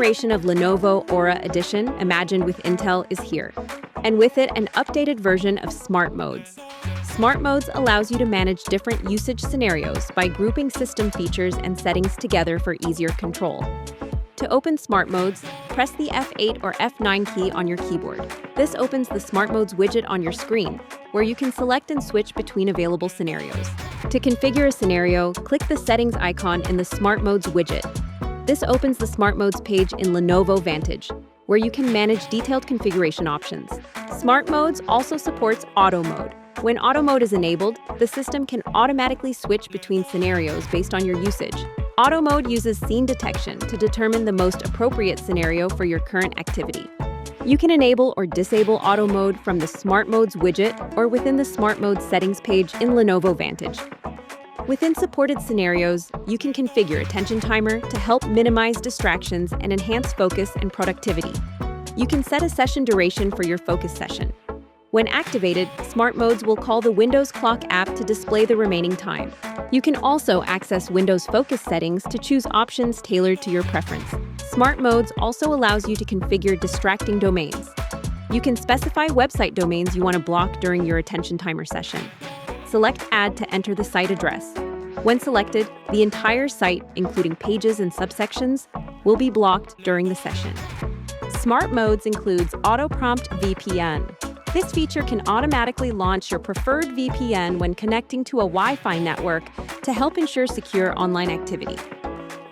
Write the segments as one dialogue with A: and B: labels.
A: generation of Lenovo Aura Edition, imagined with Intel, is here. And with it, an updated version of Smart Modes. Smart Modes allows you to manage different usage scenarios by grouping system features and settings together for easier control. To open Smart Modes, press the F8 or F9 key on your keyboard. This opens the Smart Modes widget on your screen, where you can select and switch between available scenarios. To configure a scenario, click the Settings icon in the Smart Modes widget. This opens the Smart Modes page in Lenovo Vantage, where you can manage detailed configuration options. Smart Modes also supports Auto Mode. When Auto Mode is enabled, the system can automatically switch between scenarios based on your usage. Auto Mode uses scene detection to determine the most appropriate scenario for your current activity. You can enable or disable Auto Mode from the Smart Modes widget or within the Smart Modes settings page in Lenovo Vantage. Within supported scenarios, you can configure Attention Timer to help minimize distractions and enhance focus and productivity. You can set a session duration for your focus session. When activated, Smart Modes will call the Windows Clock app to display the remaining time. You can also access Windows Focus settings to choose options tailored to your preference. Smart Modes also allows you to configure distracting domains. You can specify website domains you want to block during your Attention Timer session. Select Add to enter the site address. When selected, the entire site, including pages and subsections, will be blocked during the session. Smart Modes includes Auto Prompt VPN. This feature can automatically launch your preferred VPN when connecting to a Wi-Fi network to help ensure secure online activity.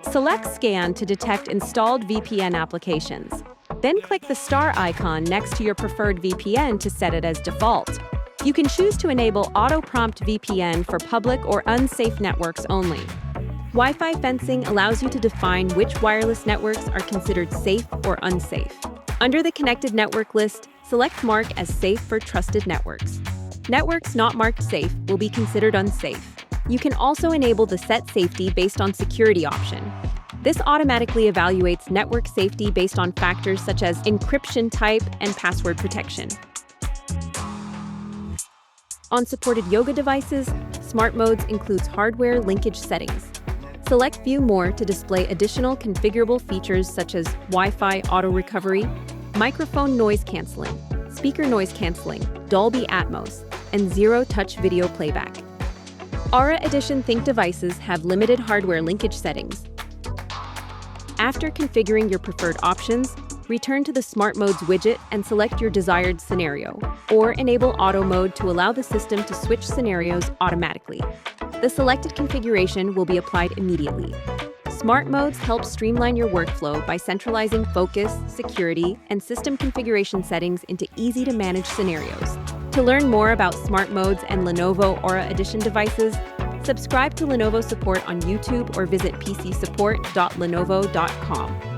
A: Select Scan to detect installed VPN applications. Then click the star icon next to your preferred VPN to set it as default. You can choose to enable Auto Prompt VPN for public or unsafe networks only. Wi-Fi fencing allows you to define which wireless networks are considered safe or unsafe. Under the connected network list, select Mark as safe for trusted networks. Networks not marked safe will be considered unsafe. You can also enable the Set Safety based on security option. This automatically evaluates network safety based on factors such as encryption type and password protection. On supported Yoga devices, Smart Modes includes hardware linkage settings. Select View More to display additional configurable features such as Wi-Fi auto recovery, microphone noise cancelling, speaker noise cancelling, Dolby Atmos, and zero-touch video playback. Aura Edition Think devices have limited hardware linkage settings. After configuring your preferred options, return to the Smart Modes widget and select your desired scenario, or enable Auto Mode to allow the system to switch scenarios automatically. The selected configuration will be applied immediately. Smart Modes help streamline your workflow by centralizing focus, security, and system configuration settings into easy-to-manage scenarios. To learn more about Smart Modes and Lenovo Aura Edition devices, subscribe to Lenovo Support on YouTube or visit pcsupport.lenovo.com.